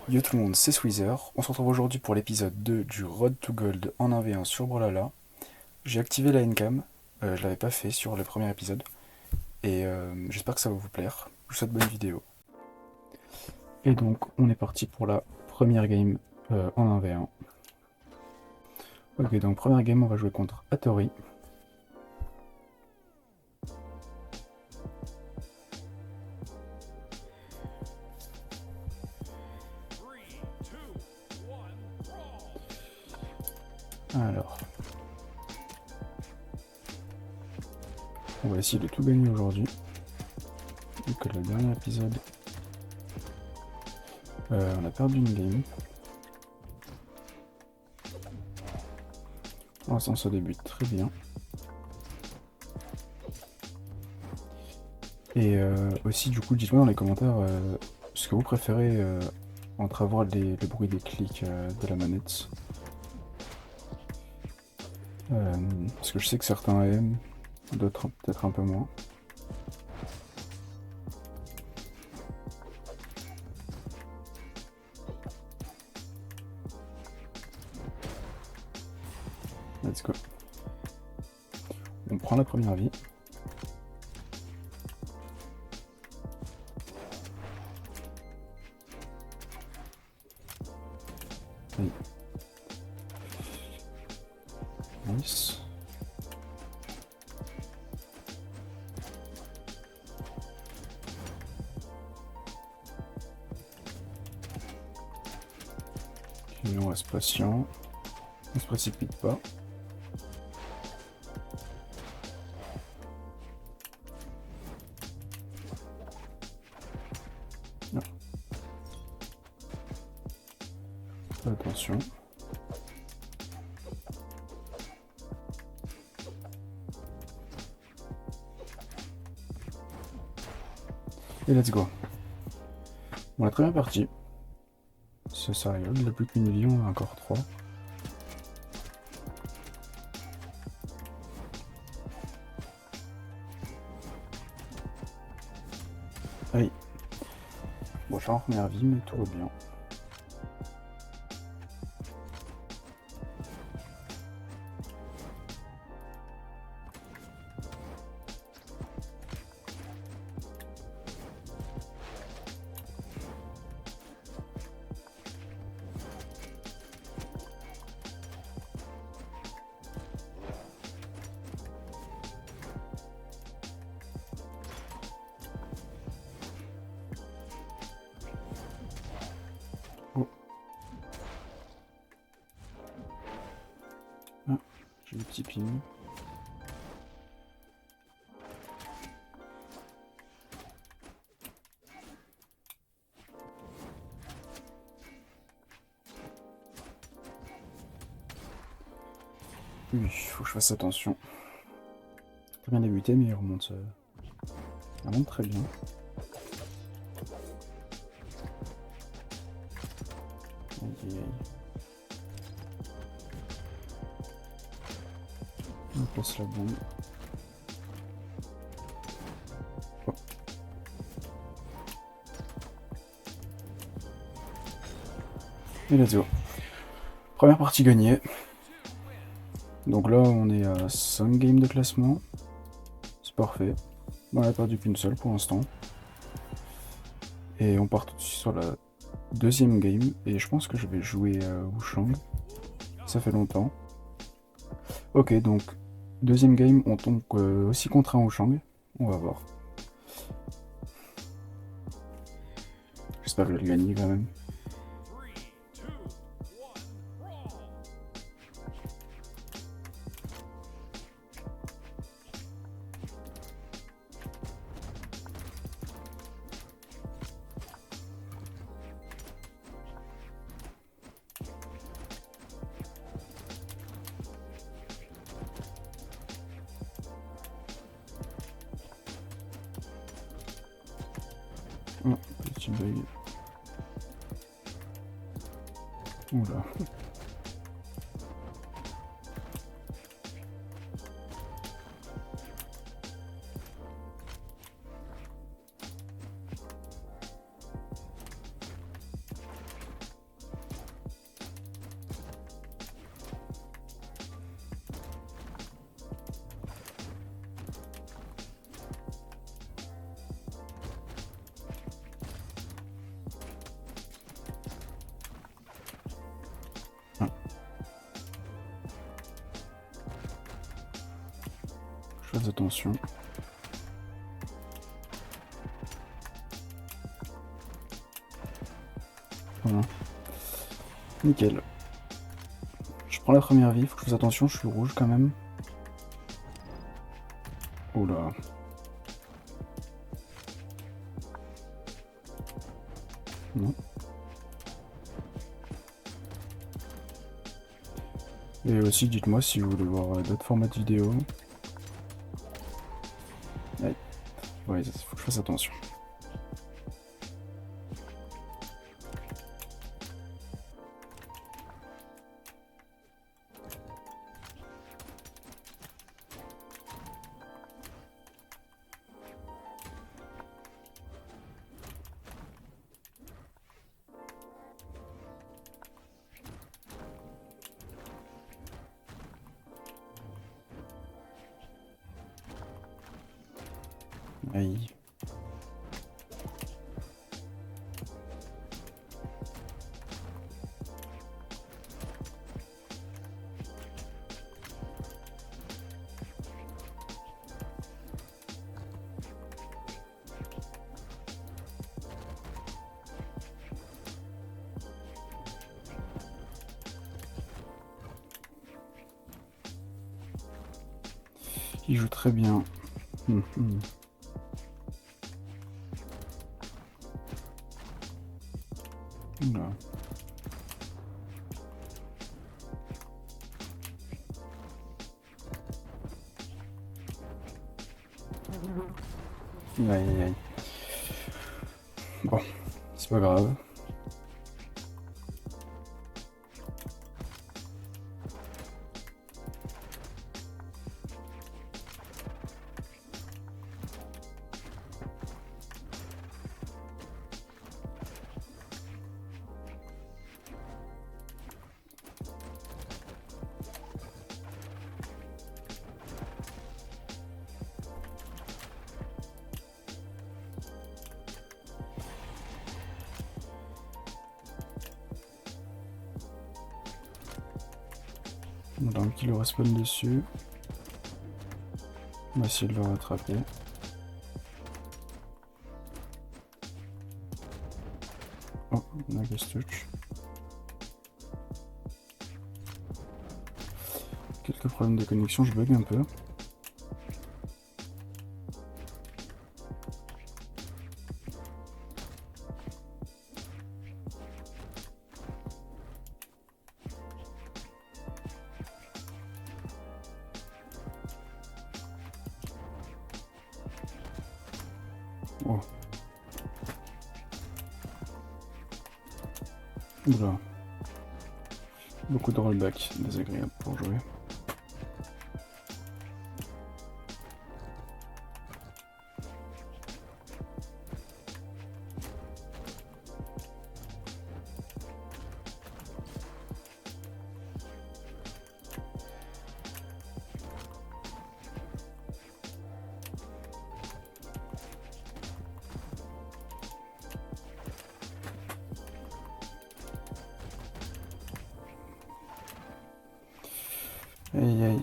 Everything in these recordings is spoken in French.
Yo tout le monde, c'est Sweezer. On se retrouve aujourd'hui pour l'épisode 2 du Road to Gold en 1v1 sur Brawlhalla. J'ai activé la Ncam, je l'avais pas fait sur le premier épisode, et j'espère que ça va vous plaire. Je vous souhaite bonne vidéo. Et donc, on est parti pour la première game en 1v1. Ok, donc première game, on va jouer contre Hattori. Alors, on va essayer de tout gagner aujourd'hui. Vu que le dernier épisode, on a perdu une game. Pour l'instant, ça débute très bien. Et aussi, du coup, dites-moi dans les commentaires ce que vous préférez entre avoir le bruit des clics de la manette. Parce que je sais que certains aiment, d'autres peut-être un peu moins. Let's go. On prend la première vie. Allez. Nice. Ok, on reste patient. On se précipite pas. Non. Attention. Et let's go. Bon, la très bien partie. C'est ça, il n'y a plus qu'une vie, on a encore 3. Allez. Bon, je suis en première vie, mais tout va bien. Oh. Ah, j'ai des petits pings. Oui, faut que je fasse attention. Très bien débuté, mais il remonte très bien. Aïe, aïe, aïe. On place la bombe. Oh. Et let's go. Première partie gagnée. Donc là, on est à 5 games de classement. C'est parfait. On n'a perdu qu'une seule pour l'instant. Et on part tout de suite sur la deuxième game. Et je pense que je vais jouer Wushang. Ça fait longtemps. Ok, donc deuxième game, on tombe aussi contre un Wushang. On va voir. J'espère que je vais le gagner quand même. Oh, petit bug. Oula. Faites attention. Voilà. Nickel. Je prends la première vie, faut que je fasse attention, je suis rouge quand même. Oula. Non. Et aussi, dites-moi si vous voulez voir d'autres formats de vidéos. Aïe. Ouais, il faut que je fasse attention. Aïe. Il joue très bien. Oula. Aïe aïe aïe. Bon, c'est pas grave. Donc il le respawn dessus. On va essayer de le rattraper. Oh, on a Ghost Touch. Quelques problèmes de connexion, je bug un peu. Oh. Oula. Beaucoup de rollback, désagréable pour jouer. Aïe aïe.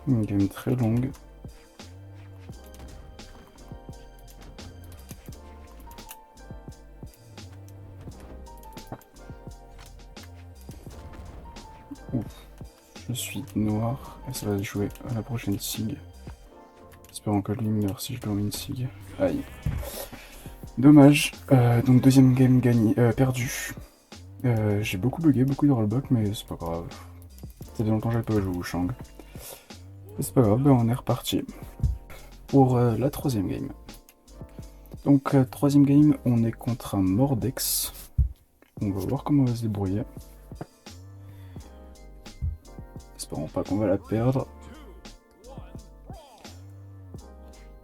Une game très longue. Ouf. Je suis noir et ça va jouer à la prochaine SIG. Espérons que lui meurt si je dois une SIG. Aïe. Dommage. Donc deuxième game gagné, perdu. J'ai beaucoup bugué, beaucoup de rollback, mais c'est pas grave. Ça fait longtemps que j'avais pas joué au Shang. C'est pas grave, ben on est reparti. Pour la troisième game. Donc troisième game, on est contre un Mordex. On va voir comment on va se débrouiller. Espérons pas qu'on va la perdre.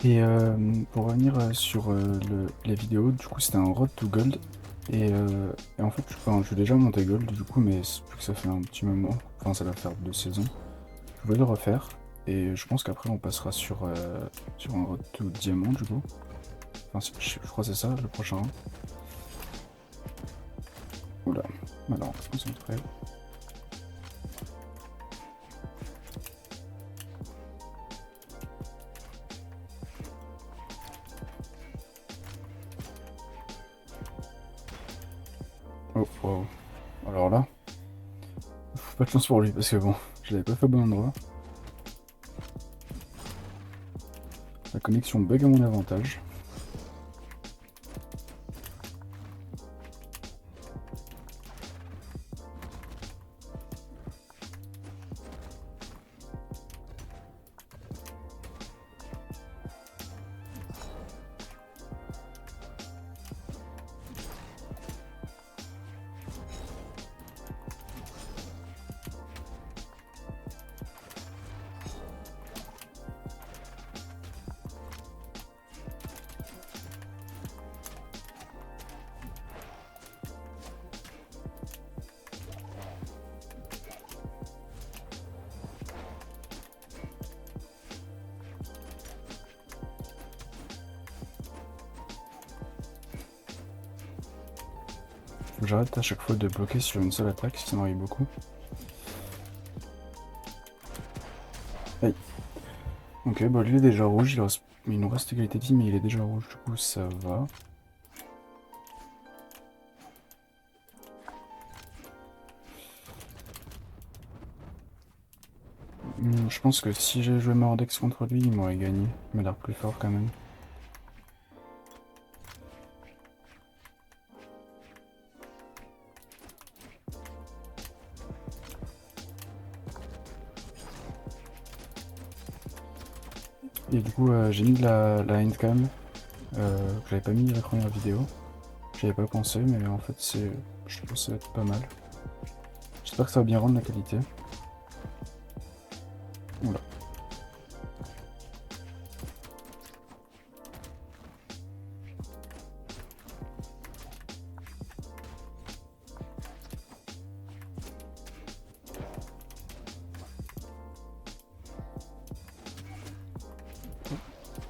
Et pour revenir sur les vidéos, du coup c'était un Road to Gold. Et en fait, enfin, je suis déjà monté Gold du coup, mais vu que ça fait un petit moment, enfin ça va faire 2 saisons, je voulais le refaire. Et je pense qu'après on passera sur un Road to Diamant du coup. Enfin, je crois que c'est ça le prochain. Oula, alors on va se concentrer. Oh, wow. Alors là, pas de chance pour lui parce que bon, je l'avais pas fait au bon endroit. La connexion bug à mon avantage. Faut que j'arrête à chaque fois de bloquer sur une seule attaque, ça m'arrive beaucoup. Aïe. Ok, bah lui il est déjà rouge, il nous reste égalité de vie, mais il est déjà rouge, du coup ça va. Je pense que si j'ai joué Mordex contre lui, il m'aurait gagné. Il m'a l'air plus fort quand même. Et du coup, j'ai mis la handcam, que j'avais pas mis la première vidéo. J'y avais pas pensé, mais en fait, je pense que ça va être pas mal. J'espère que ça va bien rendre la qualité. Oula.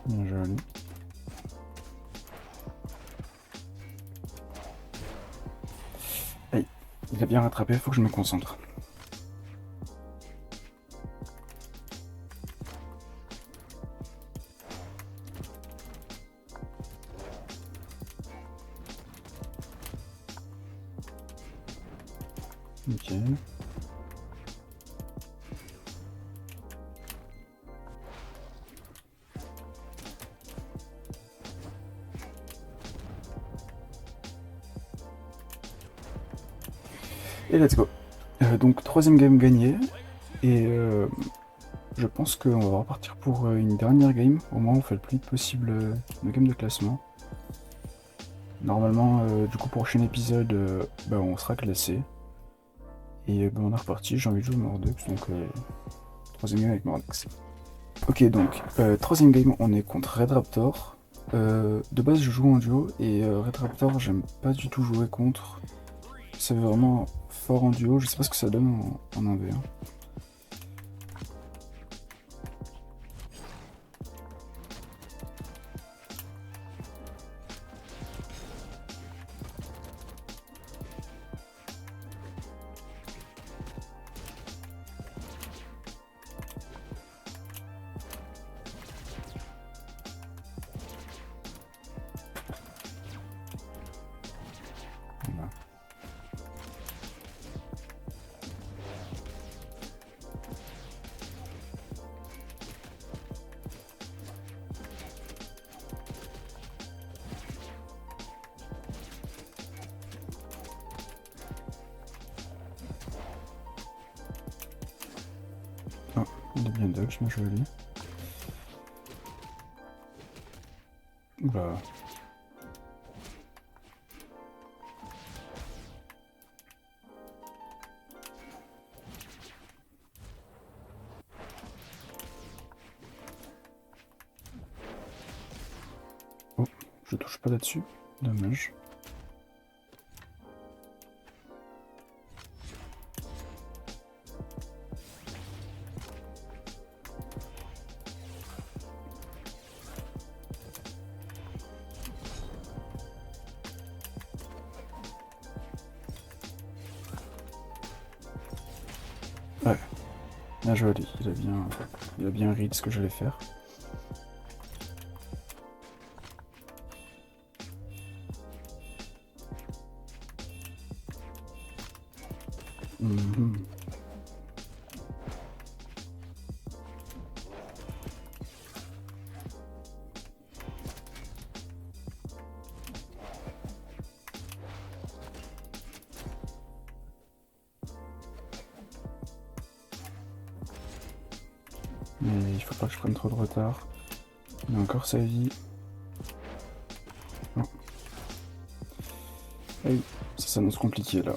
Bien joli. Aïe, il a bien rattrapé, faut que je me concentre. Ok. Et let's go. Donc troisième game gagné. Et je pense qu'on va repartir pour une dernière game. Au moins on fait le plus vite possible de game de classement. Normalement, du coup pour le prochain épisode, bah, on sera classé. Et bah, on est reparti, j'ai envie de jouer Mordex, donc troisième game avec Mordex. Ok, donc troisième game, on est contre Red Raptor. De base, je joue en duo et Red Raptor, j'aime pas du tout jouer contre. C'est vraiment fort en duo, je sais pas ce que ça donne en 1v1. Voilà. Oh, il est bien dodge, bien joli. Oula. Je touche pas là-dessus. Dommage. Ouais, bien joli, il a bien read ce que j'allais faire. Mhm. Mais il faut pas que je prenne trop de retard. Il a encore sa vie. Oh. Aïe, ça s'annonce compliqué là.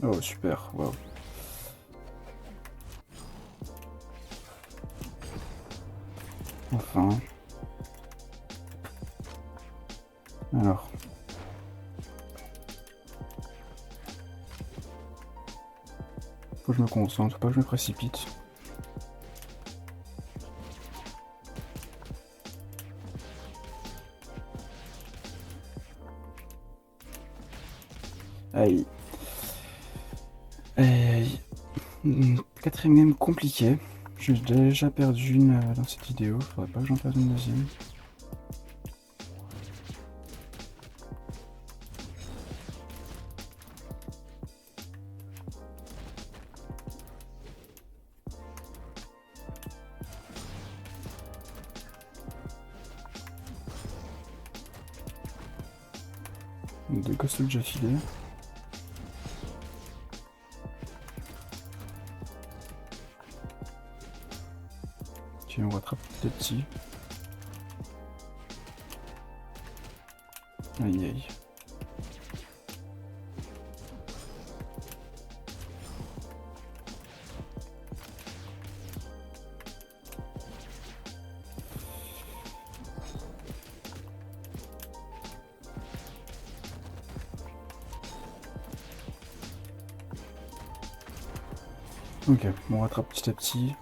Oh super, waouh. Enfin. Alors. Faut que je me concentre, faut pas que je me précipite. Aïe. Aïe. Quatrième game compliqué. J'ai déjà perdu une dans cette vidéo, faudrait pas que j'en perde une deuxième. Deux gosses déjà filés. Ok, on rattrape petit à petit. Aïe aïe. Ok, on rattrape petit à petit.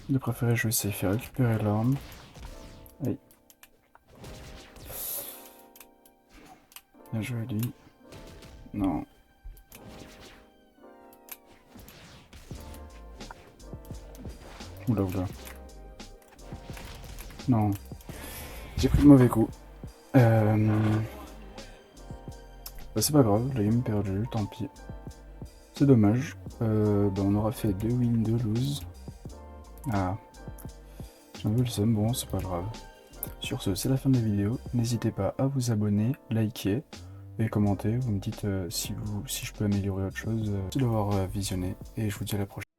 De préféré, je vais essayer de faire récupérer l'arme. Aïe. Bien joué lui. Non. Oula oula. Non. J'ai pris le mauvais coup. Bah, c'est pas grave, la game est perdue, tant pis. C'est dommage. Bah, on aura fait 2 wins, 2 lose. Ah. J'ai un peu le seum, bon, c'est pas grave. Sur ce, c'est la fin de la vidéo. N'hésitez pas à vous abonner, liker et commenter. Vous me dites si je peux améliorer autre chose. Merci d'avoir visionné et je vous dis à la prochaine.